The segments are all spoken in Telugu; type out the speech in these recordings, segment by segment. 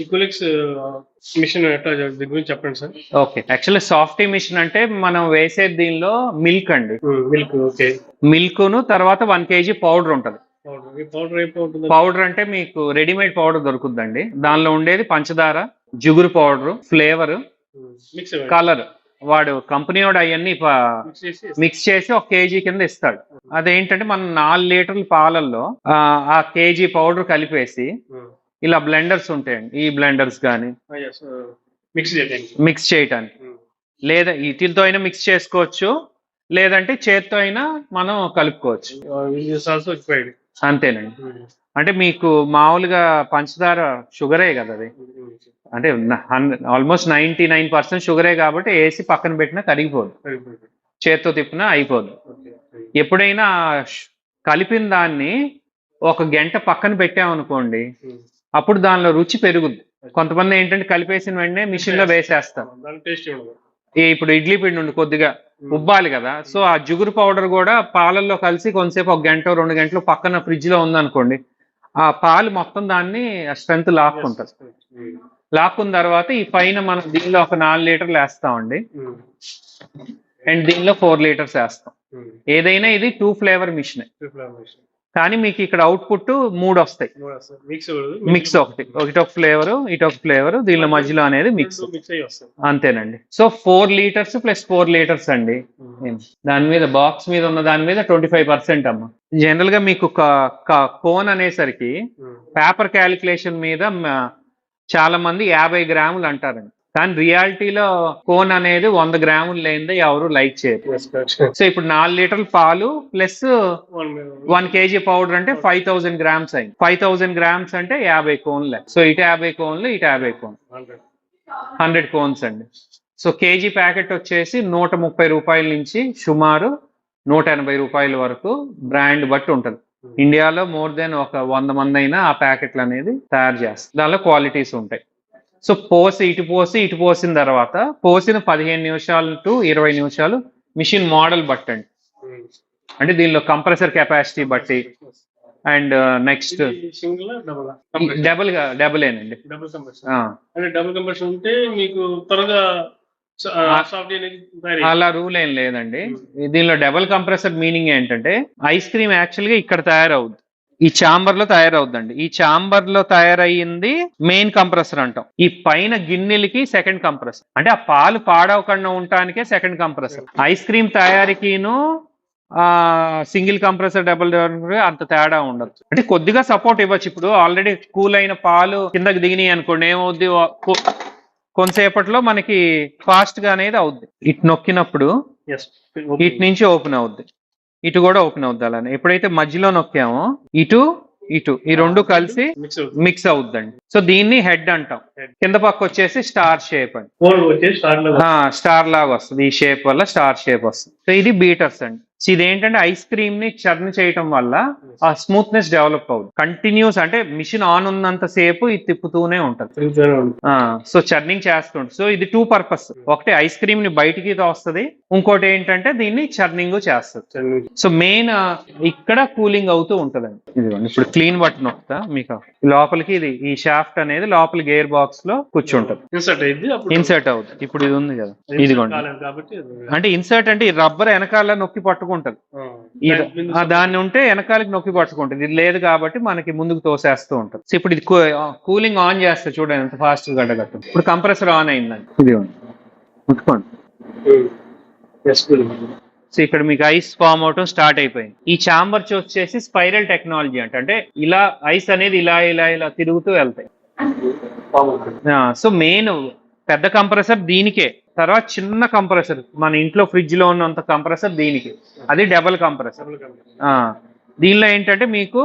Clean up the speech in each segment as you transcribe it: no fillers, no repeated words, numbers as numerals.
ఈక్వలిక్స్ మిషన్ ఎట్లా దీని గురించి చెప్పండి sir. Okay, actually softy machine అంటే మనం వేసేది దీనిలో మిల్క్ అండి. Milk, okay. మిల్క్ను తర్వాత 1 kg పౌడర్ ఉంటుంది. పౌడర్ ఏ పౌడర్? పౌడర్ అంటే మీకు రెడీమేడ్ పౌడర్ దొరుకుతుందండి. దానిలో ఉండేది పంచదార, జిగురు పౌడర్, ఫ్లేవర్, కలర్. వాడు కంపెనీ వాడు అవన్నీ మిక్స్ చేసి 1 kg కింద ఇస్తాడు. అదేంటంటే మనం 4 లీటర్ల పాలల్లో ఆ కేజీ పౌడర్ కలిపేసి ఇలా బ్లెండర్స్ ఉంటాయండి. ఈ బ్లెండర్స్ కానీ మిక్స్ చేయటానికి, లేదా వీటితో అయినా మిక్స్ చేసుకోవచ్చు, లేదంటే చేత్తో అయినా మనం కలుపుకోవచ్చు. అంతేనండి. అంటే మీకు మామూలుగా పంచదార షుగరే కదా అది, అంటే ఆల్మోస్ట్ 99% షుగరే కాబట్టి వేసి పక్కన పెట్టినా కరిగిపోదు, చేత్తో తిప్పినా అయిపోదు. ఎప్పుడైనా కలిపిన దాన్ని 1 గంట పక్కన పెట్టామనుకోండి, అప్పుడు దానిలో రుచి పెరుగుద్ది. కొంతమంది ఏంటంటే కలిపేసిన వెంటనే మిషన్ లో వేసేస్తారు. ఇప్పుడు ఇడ్లీ పిండి ఉండి కొద్దిగా ఉబ్బాలి కదా, సో ఆ జిగురు పౌడర్ కూడా పాలల్లో కలిసి కొంతసేపు 1 గంట 2 గంటలు పక్కన ఫ్రిడ్జ్ లో ఉందనుకోండి, ఆ పాలు మొత్తం దాన్ని స్ట్రెంత్ లాక్కుంటది. లాక్కున్న తర్వాత ఈ పైన మనం దీనిలో ఒక 4 లీటర్లు వేస్తామండి, అండ్ దీనిలో 4 లీటర్స్ వేస్తాం. ఏదైనా ఇది 2 ఫ్లేవర్ మిషన్, కానీ మీకు ఇక్కడ అవుట్పుట్ 3 వస్తాయి. మిక్స్ ఒకటి ఒక ఫ్లేవర్, ఇటొక ఫ్లేవర్, దీనిలో మధ్యలో అనేది మిక్స్, అంతేనండి. సో 4 లీటర్స్ ప్లస్ 4 లీటర్స్ అండి. దాని మీద బాక్స్ మీద ఉన్న దాని మీద 25% అమ్మ. జనరల్ గా మీకు కోన్ అనేసరికి పేపర్ క్యాలిక్యులేషన్ మీద చాలా మంది 50 గ్రాములు అంటారండి, కానీ రియాలిటీలో కోన్ అనేది 100 గ్రాములు లేనిదే ఎవరు లైక్ చేయరు. సో ఇప్పుడు 4 లీటర్ల పాలు ప్లస్ 1 kg పౌడర్ అంటే 5000 గ్రామ్స్ అయింది. 5000 గ్రామ్స్ అంటే 50 కోన్లే. సో ఇటు 50 కోన్లు, ఇటు 50 కోన్లు, 100 కోన్స్ అండి. సో కేజీ ప్యాకెట్ వచ్చేసి 130 రూపాయల నుంచి సుమారు 180 రూపాయల వరకు బ్రాండ్ బట్టి ఉంటుంది. ఇండియాలో మోర్ దెన్ ఒక 100 మంది అయినా ఆ ప్యాకెట్లు అనేది తయారు చేస్తారు. దానిలో క్వాలిటీస్ ఉంటాయి. సో ఇటు పోసిన తర్వాత పోసిన 15 నిమిషాలు టు 20 నిమిషాలు మిషన్ మోడల్ బట్టండి, అంటే దీనిలో కంప్రెసర్ కెపాసిటీ బట్టి. అండ్ నెక్స్ట్ డబులేనండి. డబుల్ కంప్రెషన్ ఉంటే మీకు త్వరగా అలా రూల్ ఏం లేదండి. దీనిలో డబుల్ కంప్రెసర్ మీనింగ్ ఏంటంటే ఐస్ క్రీమ్ యాక్చువల్ గా ఇక్కడ తయారవుద్ది, ఈ ఛాంబర్ లో తయారవుద్దండి. ఈ ఛాంబర్ లో తయారయ్యింది మెయిన్ కంప్రెసర్ అంటాం. ఈ పైన గిన్నెలకి సెకండ్ కంప్రెసర్, అంటే ఆ పాలు పాడవకుండా ఉండటానికే సెకండ్ కంప్రెసర్. ఐస్ క్రీమ్ తయారీకిను సింగిల్ కంప్రెసర్ డబుల్ అంత తేడా ఉండదు, అంటే కొద్దిగా సపోర్ట్ ఇవ్వచ్చు. ఇప్పుడు ఆల్రెడీ కూల్ అయిన పాలు కిందకి దిగినాయి అనుకోండి, ఏమవుద్ది, కొంతసేపట్లో మనకి ఫాస్ట్ గా అనేది అవుద్ది. ఇటు నొక్కినప్పుడు ఇటు నుంచి ఓపెన్ అవుద్ది, ఇటు కూడా ఓపెన్ అవుద్ది. అలానే ఎప్పుడైతే మధ్యలో నొక్కామో ఇటు ఈ రెండు కలిసి మిక్స్ అవుద్దండి. సో దీన్ని హెడ్ అంటాం. కింద పక్క వచ్చేసి స్టార్ షేప్ అండి, స్టార్ లాగా వస్తుంది. ఈ షేప్ వల్ల స్టార్ షేప్ వస్తుంది. సో ఇది బీటర్స్ అండి. సో ఇదేంటంటే ఐస్ క్రీమ్ ని చర్న్ చేయటం వల్ల ఆ స్మూత్నెస్ డెవలప్ అవుతుంది. కంటిన్యూస్ అంటే మిషన్ ఆన్ ఉన్నంత సేపు ఇది తిప్పుతూనే ఉంటది, సో చర్నింగ్ చేస్తుంటుంది. సో ఇది 2 పర్పస్, ఒకటి ఐస్ క్రీమ్ ని బయటికి తోస్తుంది, ఇంకోటి ఏంటంటే దీన్ని చర్నింగ్ చేస్తుంది. సో మెయిన్ ఇక్కడ కూలింగ్ అవుతూ ఉంటదండి. ఇదిగోండి ఇప్పుడు క్లీన్ బటన్ నొక్కుతా, మీకు లోపలికి ఈ షాఫ్ట్ అనేది లోపల గేర్ బాక్స్ లో కూర్చుంటది, ఇన్సర్ట్ అవుతుంది. ఇప్పుడు ఇది ఉంది కదా, ఇదిగోండి, అంటే ఇన్సర్ట్ అంటే ఈ రబ్బర్ వెనకాల నొక్కి పట్టుకుంటది, దాన్ని ఉంటే వెనకాలకి నొక్కి పట్టుకుంటుంది. ఇది లేదు కాబట్టి మనకి ముందుకు తోసేస్తూ ఉంటుంది. సో ఇప్పుడు ఇది కూలింగ్ ఆన్ చేస్తే చూడండి ఎంత ఫాస్ట్ గా గడ్డగట్టు. ఇప్పుడు కంప్రెసర్ ఆన్ అయిందండి, ఇదిగోండి ముట్టుకోండి. సో ఇక్కడ మీకు ఐస్ ఫామ్ అవటం స్టార్ట్ అయిపోయింది. ఈ ఛాంబర్ వచ్చేసి స్పైరల్ టెక్నాలజీ అంటే ఇలా ఐస్ అనేది ఇలా తిరుగుతూ వెళ్తాయి. సో మెయిన్ పెద్ద కంప్రెసర్ దీనికే, తర్వాత చిన్న కంప్రెసర్ మన ఇంట్లో ఫ్రిడ్జ్ లో ఉన్నంత కంప్రెసర్ దీనికి, అది డబుల్ కంప్రెసర్. దీనిలో ఏంటంటే మీకు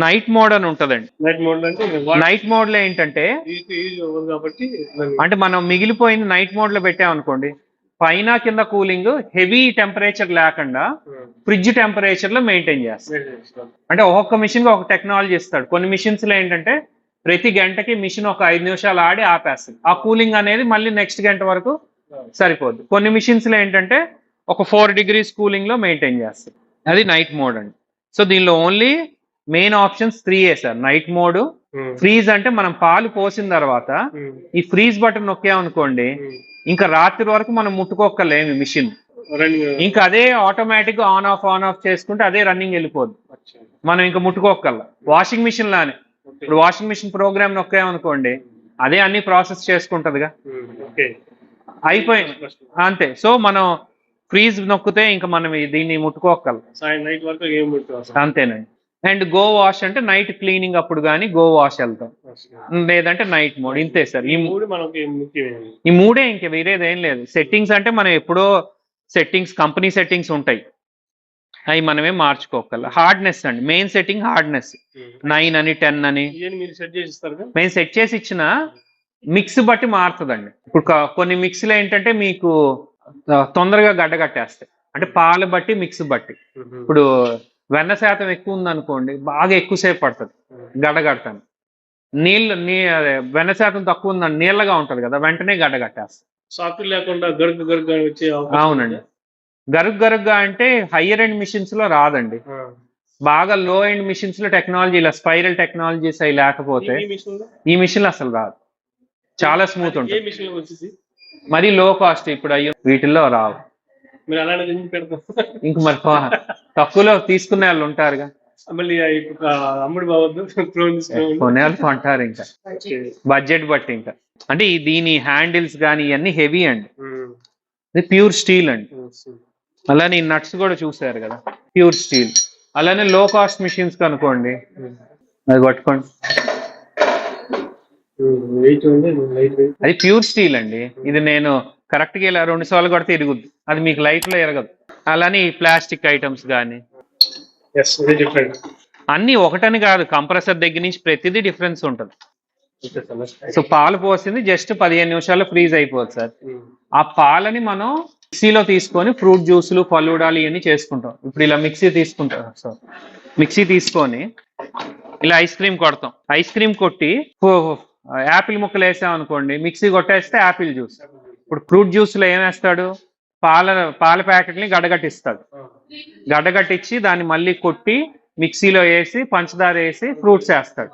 నైట్ మోడ్ అని ఉంటదండి. నైట్ మోడ్ లో ఏంటంటే అంటే మనం మిగిలిపోయింది నైట్ మోడ్ లో పెట్టామనుకోండి, పైన కింద కూలింగ్ హెవీ టెంపరేచర్ లేకుండా ఫ్రిడ్జ్ టెంపరేచర్ లో మెయింటైన్ చేస్తాం. అంటే ఒక్కొక్క మిషన్ కి ఒక టెక్నాలజీ ఇస్తాడు. కొన్ని మిషన్స్ లో ఏంటంటే ప్రతి గంటకి మిషన్ ఒక 5 నిమిషాలు ఆడి ఆపేస్తుంది, ఆ కూలింగ్ అనేది మళ్ళీ నెక్స్ట్ గంట వరకు సరిపోద్ది. కొన్ని మిషన్స్ లో ఏంటంటే ఒక 4 degrees కూలింగ్ లో మెయింటైన్ చేస్తుంది, అది నైట్ మోడ్ అండి. సో దీనిలో only main options 3 sir, night mode, freeze అంటే మనం పాలు పోసిన తర్వాత ఈ ఫ్రీజ్ బటన్ నొక్కామనుకోండి ఇంకా రాత్రి వరకు మనం ముట్టుకోక్కర్లేమి మిషన్, ఇంకా అదే ఆటోమేటిక్ గా ఆన్ ఆఫ్ చేసుకుంటే అదే రన్నింగ్ వెళ్ళిపోద్ది, మనం ఇంకా ముట్టుకోక్కర్ల. వాషింగ్ మిషన్ లానే, ఇప్పుడు వాషింగ్ మిషన్ ప్రోగ్రామ్ నొక్కామనుకోండి అదే అన్ని ప్రాసెస్ చేసుకుంటదిగా, అయిపోయింది అంతే. సో మనం ఫ్రీజ్ నొక్కితే ఇంకా మనం దీన్ని ముట్టుకోక్కర్ల, నైట్ వరకు అంతేనండి. అండ్ గో వాష్ అంటే నైట్ క్లీనింగ్ అప్పుడు కానీ గో వాష్ వెళ్తాం, లేదంటే నైట్ మోడ్, ఇంతే సార్. ఈ మూడే, ఇంక వేరేది ఏం లేదు. సెట్టింగ్స్ అంటే మనం ఎప్పుడో సెట్టింగ్స్, కంపెనీ సెట్టింగ్స్ ఉంటాయి, అవి మనమే మార్చుకోగల. హార్డ్నెస్ అండి మెయిన్ సెట్టింగ్, హార్డ్నెస్ 9 అని 10 అని మేము సెట్ చేసి ఇచ్చిన మిక్స్ బట్టి మారుతుందండి. ఇప్పుడు కొన్ని మిక్స్లు ఏంటంటే మీకు తొందరగా గడ్డగట్టేస్తాయి, అంటే పాలు బట్టి మిక్స్ బట్టి. ఇప్పుడు వెన్న శాతం ఎక్కువ ఉందనుకోండి బాగా ఎక్కువసేపు పడుతుంది గడ్డగడతాను. అదే వెన్న శాతం తక్కువ ఉందని నీళ్ళగా ఉంటది కదా, వెంటనే గడ్డగట్టేస్తాయి. సాఫ్ట్ లేకుండా గరుగు గరుగ్గా వచ్చే. అవునండి, గరుగ్గా అంటే హయ్యర్ ఎండ్ మిషన్స్ లో రాదండి, బాగా లో ఎండ్ మిషన్స్ లో టెక్నాలజీ ఇలా స్పైరల్ టెక్నాలజీస్ అవి లేకపోతే ఈ మిషన్ అసలు రాదు, చాలా స్మూత్ ఉంటుంది. మరి లో కాస్ట్ ఇప్పుడు అయ్యో వీటిల్లో రావు. ఇంక మరి తక్కువలో తీసుకునే వాళ్ళు ఉంటారుగా, అమ్ముడు బావద్దు కొనే వాళ్ళు కొంటారు. ఇంకా బడ్జెట్ బట్టి ఇంకా అంటే దీని హ్యాండిల్స్ కానీ ఇవన్నీ హెవీ అండి, ఇది ప్యూర్ స్టీల్ అండి. అలానే ఈ నట్స్ కూడా చూసారు కదా ప్యూర్ స్టీల్. అలానే లో కాస్ట్ మిషన్స్ కనుకోండి, అది పట్టుకోండి, అది ప్యూర్ స్టీల్ అండి. ఇది నేను కరెక్ట్ గా ఇలా 2 సార్లు కొడితే ఇరుగుద్ది, అది మీకు లైఫ్ లో ఎరగదు. అలానే ఈ ప్లాస్టిక్ ఐటమ్స్ కానీ అన్ని ఒకటని కాదు, కంప్రెసర్ దగ్గర నుంచి ప్రతిదీ డిఫరెన్స్ ఉంటుంది. సో పాలు పోసింది జస్ట్ 15 నిమిషాల్లో ఫ్రీజ్ అయిపోతుంది సార్. ఆ పాలని మనం మిక్సీలో తీసుకొని ఫ్రూట్ జ్యూసులు, ఫలూడాలు ఇవన్నీ చేసుకుంటాం. ఇప్పుడు ఇలా మిక్సీ తీసుకుంటాం సార్, మిక్సీ తీసుకొని ఇలా ఐస్ క్రీమ్ కొడతాం, ఐస్ క్రీమ్ కొట్టి యాపిల్ ముక్కలు వేసాం అనుకోండి, మిక్సీ కొట్టేస్తే యాపిల్ జ్యూస్. ఇప్పుడు ఫ్రూట్ జ్యూస్ లో ఏం వేస్తాడు, పాల ప్యాకెట్ని గడ్డగట్టిస్తాడు, గడ్డగట్టించి దాన్ని మళ్ళీ కొట్టి మిక్సీలో వేసి పంచదార వేసి ఫ్రూట్స్ వేస్తాడు.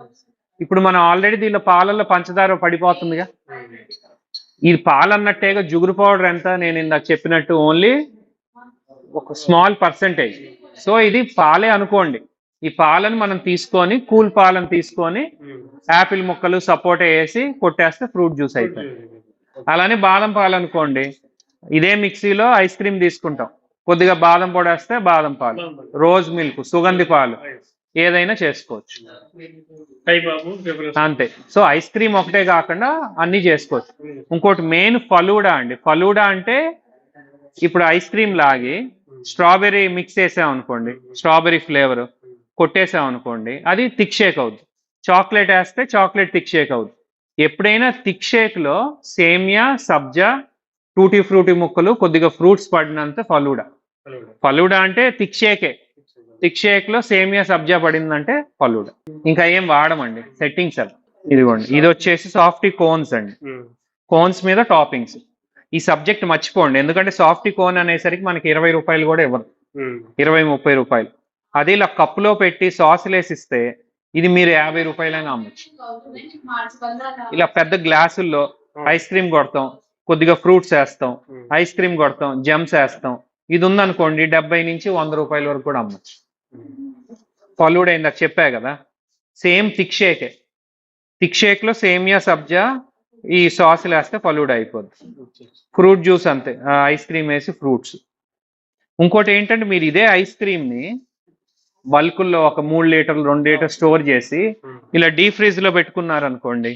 ఇప్పుడు మనం ఆల్రెడీ దీనిలో పాలల్లో పంచదార పడిపోతుందిగా, ఇది పాలు అన్నట్టేగా. జుగురు పౌడర్ ఎంత నేను ఇందాక చెప్పినట్టు ఓన్లీ ఒక స్మాల్ పర్సెంటేజ్. సో ఇది పాలే అనుకోండి, ఈ పాలను మనం తీసుకొని కూల్ పాలను తీసుకొని యాపిల్ ముక్కలు సపోటా వేసి కొట్టేస్తే ఫ్రూట్ జ్యూస్ అయిపోయింది. అలానే బాదం పాలు అనుకోండి, ఇదే మిక్సీలో ఐస్ క్రీమ్ తీసుకుంటాం, కొద్దిగా బాదం పొడి వేస్తే బాదం పాలు, రోజ్ మిల్క్, సుగంధి పాలు ఏదైనా చేసుకోవచ్చు అంతే. సో ఐస్ క్రీమ్ ఒకటే కాకుండా అన్ని చేసుకోవచ్చు. ఇంకోటి మెయిన్ ఫలూడా అండి. ఫలూడా అంటే ఇప్పుడు ఐస్ క్రీమ్ లాగి స్ట్రాబెర్రీ మిక్స్ చేసాం అనుకోండి, స్ట్రాబెర్రీ ఫ్లేవర్ కొట్టేసాం అనుకోండి, అది థిక్ షేక్ అవుద్ది. చాక్లెట్ వేస్తే చాక్లెట్ థిక్ షేక్ అవుద్ది. ఎప్పుడైనా థిక్ షేక్ లో సేమియా, సబ్జా, టూటీ ఫ్రూటీ ముక్కలు, కొద్దిగా ఫ్రూట్స్ పడినంత ఫలూడా. ఫలూడా అంటే థిక్ షేకే, థిక్ షేక్ లో సేమియా, సబ్జా పడిందంటే ఫలూడా. ఇంకా ఏం వాడమండి సెట్టింగ్స్ అవి. ఇదిగోండి, ఇది వచ్చేసి సాఫ్టీ కోన్స్ అండి, కోన్స్ మీద టాపింగ్స్. ఈ సబ్జెక్ట్ మర్చిపోండి, ఎందుకంటే సాఫ్టీ కోన్ అనేసరికి మనకి 20 రూపాయలు కూడా ఇవ్వరు, 20-30 రూపాయలు. అది ఇలా కప్పులో పెట్టి సాస్ వేసిస్తే ఇది మీరు 50 రూపాయలైనా అమ్మచ్చు. ఇలా పెద్ద గ్లాసుల్లో ఐస్ క్రీమ్ కొడతాం, కొద్దిగా ఫ్రూట్స్ వేస్తాం, ఐస్ క్రీమ్ కొడతాం, జెమ్స్ వేస్తాం. ఇది ఉందనుకోండి 70 నుంచి 100 రూపాయల వరకు కూడా అమ్మచ్చు. ఫలూడా ఇందాక చెప్పా కదా, సేమ్ థిక్ షేకే, థిక్ షేక్ లో సేమియా, సబ్జా ఈ సాసులు వేస్తే ఫలూడా అయిపోద్ది. ఫ్రూట్ జ్యూస్ అంతే, ఐస్ క్రీమ్ వేసి ఫ్రూట్స్. ఇంకోటి ఏంటంటే మీరు ఇదే ఐస్ క్రీమ్ ని బల్కుల్లో ఒక 3 లీటర్లు 2 లీటర్ స్టోర్ చేసి ఇలా డీప్ ఫ్రీజ్ లో పెట్టుకున్నారనుకోండి,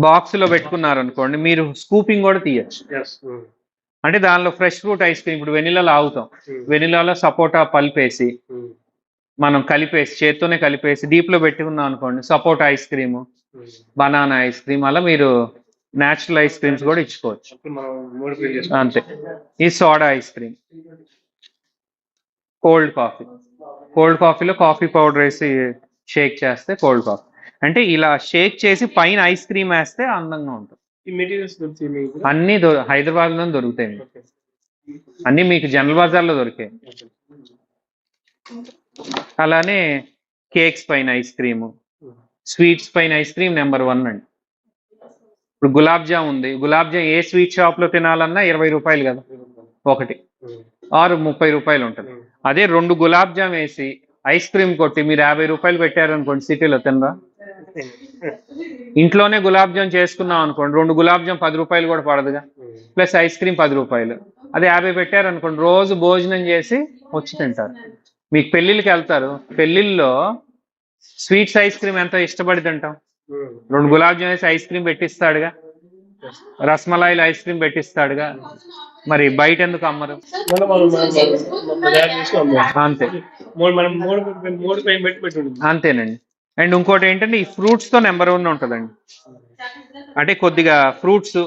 బాక్స్ లో పెట్టుకున్నారనుకోండి, మీరు స్కూపింగ్ కూడా తీయచ్చు. అంటే దానిలో ఫ్రెష్ ఫ్రూట్ ఐస్ క్రీమ్, ఇప్పుడు వెనిలాలో ఆగుతాం, వెనిలాలో సపోటా పల్పేసి మనం కలిపేసి చేత్తోనే కలిపేసి డీప్ లో పెట్టుకున్నాం అనుకోండి, సపోటా ice cream, banana ice cream, అలా మీరు న్యాచురల్ ఐస్ క్రీమ్స్ కూడా ఇచ్చుకోవచ్చు అంతే. ఈ soda ice cream, cold coffee, cold కాఫీలో కాఫీ పౌడర్ వేసి షేక్ చేస్తే కోల్డ్ కాఫీ. అంటే ఇలా షేక్ చేసి పైన ఐస్ క్రీమ్ వేస్తే అందంగా ఉంటుంది. అన్ని హైదరాబాద్ లో దొరుకుతాయి, అన్ని మీకు జనరల్ బజార్ లో దొరికాయి. అలానే కేక్స్ పైన ఐస్ క్రీము, స్వీట్స్ పైన ఐస్ క్రీమ్ నెంబర్ 1 అండి. ఇప్పుడు గులాబ్ జామ్ ఉంది, గులాబ్ జామ్ ఏ స్వీట్ షాప్ లో తినాలన్నా 20 రూపాయలు కదా ఒకటి, ఆరు 30 రూపాయలు ఉంటుంది. అదే 2 గులాబ్ జామ్ వేసి ఐస్ క్రీమ్ కొట్టి మీరు 50 రూపాయలు పెట్టారనుకోండి, సిటీలో తినరా? ఇంట్లోనే గులాబ్ జామ్ చేసుకున్నాం అనుకోండి, 2 గులాబ్ జామ్ 10 రూపాయలు కూడా పడదుగా, ప్లస్ ఐస్ క్రీమ్ 10 రూపాయలు. అదే 50 పెట్టారనుకోండి, రోజు భోజనం చేసి వచ్చి తింటారు. మీకు పెళ్లిళ్ళకి వెళ్తారు, పెళ్లిళ్ళలో స్వీట్స్ ఐస్ క్రీమ్ ఎంతో ఇష్టపడి తింటాం. 2 గులాబ్ జామ్ వేసి ఐస్ క్రీమ్ పెట్టిస్తాడుగా, రస్మలాయిలు ఐస్ క్రీమ్ పెట్టిస్తాడుగా, మరి బయట ఎందుకు అమ్మరు? అంతే, అంతేనండి. అండ్ ఇంకోటి ఏంటంటే ఈ ఫ్రూట్స్ తో నెంబర్ 1 ఉంటుందండి. అంటే కొద్దిగా fruits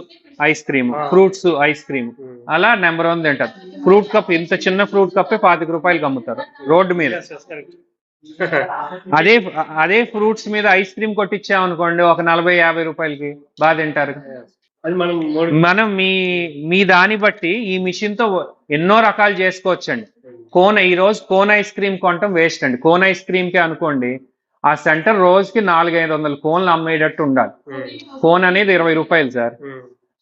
ice cream, fruits ice cream అలా నెంబర్ 1 తింటారు. ఫ్రూట్ కప్, ఇంత చిన్న ఫ్రూట్ కప్పే 25 రూపాయలకి అమ్ముతారు రోడ్డు మీద. అదే ఫ్రూట్స్ మీద ఐస్ క్రీమ్ కొట్టించామనుకోండి, ఒక 40-50 రూపాయలకి బాగా తింటారు. మనం మీ దాన్ని బట్టి ఈ మిషన్ తో ఎన్నో రకాలు చేసుకోవచ్చండి. ఈ రోజు కోన్ ఐస్ క్రీమ్ కొనటం వేస్ట్ అండి. కోన్ ఐస్ క్రీమ్ కి అనుకోండి, ఆ సెంటర్ రోజుకి 400-500 కోన్లు అమ్మేటట్టు ఉండాలి. కోన్ అనేది 20 రూపాయలు సార్,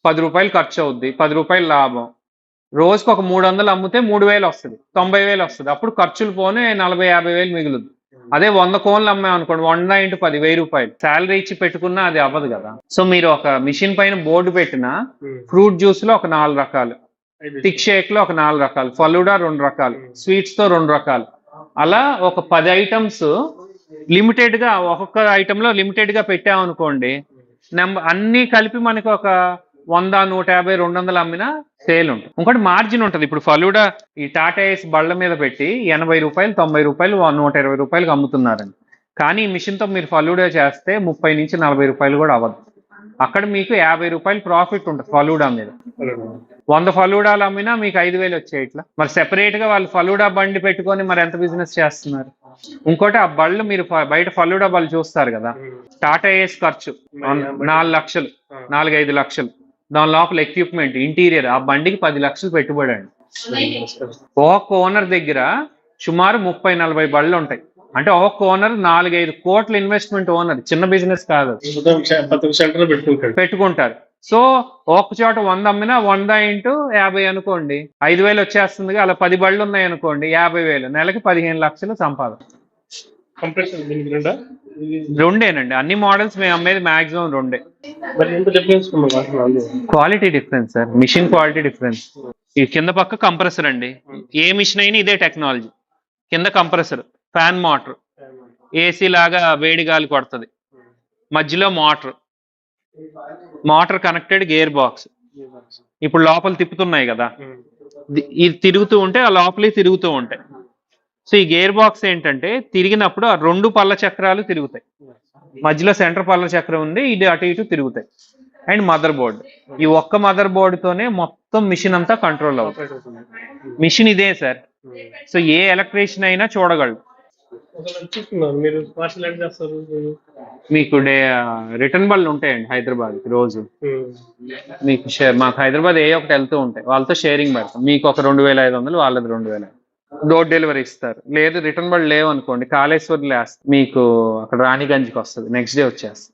10 రూపాయలు ఖర్చు అవుద్ది, 10 రూపాయలు లాభం. రోజుకి ఒక 300 అమ్మితే 3000 వస్తుంది, 90,000 వస్తుంది. అప్పుడు ఖర్చులు పోనే 40-50,000 మిగులుద్ది. అదే 100 కోన్లు అమ్మామనుకోండి, 100 × 10 1000 రూపాయలు. శాలరీ ఇచ్చి పెట్టుకున్నా అది అవ్వదు కదా. సో మీరు ఒక మిషన్ పైన బోర్డు పెట్టినా, ఫ్రూట్ జ్యూస్ లో ఒక 4 రకాలు, థిక్ షేక్ లో ఒక 4 రకాలు, ఫలూడా 2 రకాలు, స్వీట్స్ తో 2 రకాలు, అలా ఒక 10 ఐటమ్స్ లిమిటెడ్ గా, ఒక్కొక్క ఐటమ్ లో లిమిటెడ్ గా పెట్టామనుకోండి, అన్ని కలిపి మనకి ఒక 100, 150, 200 అమ్మినా సేల్ ఉంటుంది. ఇంకోటి మార్జిన్ ఉంటుంది. ఇప్పుడు ఫలూడా ఈ టాటా ఏస్ బళ్ళ మీద పెట్టి 80 రూపాయలు, 90 రూపాయలు, 120 రూపాయలకు అమ్ముతున్నారండి. కానీ ఈ మిషన్ తో మీరు ఫలూడా చేస్తే 30-40 రూపాయలు కూడా అవ్వదు. అక్కడ మీకు 50 రూపాయలు ప్రాఫిట్ ఉంటుంది ఫలూడా మీద. 100 ఫలూడాలు అమ్మినా మీకు 5,000 వచ్చాయి. ఇట్లా మరి సెపరేట్ గా వాళ్ళు ఫలూడా బండి పెట్టుకొని మరి ఎంత బిజినెస్ చేస్తున్నారు. ఇంకోటి ఆ బళ్ళు మీరు బయట ఫలూడా బళ్ళు చూస్తారు కదా, టాటా ఏస్ ఖర్చు 4 లక్షలు, 4-5 లక్షలు. దాని లోపల ఎక్విప్మెంట్, ఇంటీరియర్, ఆ బండికి 10 లక్షలు పెట్టుబడి అండి. ఒక్క ఓనర్ దగ్గర సుమారు 30-40 బళ్ళు ఉంటాయి. అంటే ఒక్క ఓనర్ 4-5 కోట్ల ఇన్వెస్ట్మెంట్. ఓనర్ చిన్న బిజినెస్ కాదు, పెట్టుకుంటారు. సో ఒక్క చోట 100 అమ్మినా 100 × 50 అనుకోండి, 5,000 వచ్చేస్తుంది. అలా 10 బళ్ళు ఉన్నాయి అనుకోండి, 50,000, నెలకి 15 లక్షలు సంపాదన. రెండేనండి, అన్ని మోడల్స్ మేము అమ్మేది maximum 2. Quality difference sir, machine quality difference. ఈ కింద పక్క కంప్రెసర్ అండి, ఏ మిషన్ అయినా ఇదే టెక్నాలజీ. కింద కంప్రెసర్, ఫ్యాన్ మోటార్, ఏసీ లాగా వేడి గాలి కొడుతుంది. మధ్యలో మోటార్ కనెక్టెడ్ గేర్ బాక్స్. ఇప్పుడు లోపల తిప్పుతున్నాయి కదా, ఇది తిరుగుతూ ఉంటే ఆ లోపలి తిరుగుతూ ఉంటాయి. సో ఈ గేర్ బాక్స్ ఏంటంటే, తిరిగినప్పుడు ఆ 2 పళ్ళ చక్రాలు తిరుగుతాయి, మధ్యలో సెంటర్ పళ్ళ చక్రం ఉంది, ఇది అటు ఇటు తిరుగుతాయి. అండ్ మదర్ బోర్డ్, ఈ ఒక్క మదర్ బోర్డుతోనే మొత్తం మిషన్ అంతా కంట్రోల్ అవుతుంది. మిషన్ ఇదే సార్. సో ఏ ఎలక్ట్రీషియన్ అయినా చూడగలడు. మీకు రిటర్న్ బళ్ళు ఉంటాయండి హైదరాబాద్ రోజు. మీకు మాకు హైదరాబాద్ ఒకటి వెళ్తూ ఉంటాయి, వాళ్ళతో షేరింగ్ పెడతాం. మీకు ఒక 2,500, వాళ్ళది 2,000. డోర్ డెలివరీ ఇస్తారు. లేదు రిటర్న్ బళ్ళు లేవు అనుకోండి, కాళేశ్వరం లేస్తారు, మీకు అక్కడ రాణిగంజ్కి వస్తుంది, నెక్స్ట్ డే వచ్చేస్తుంది.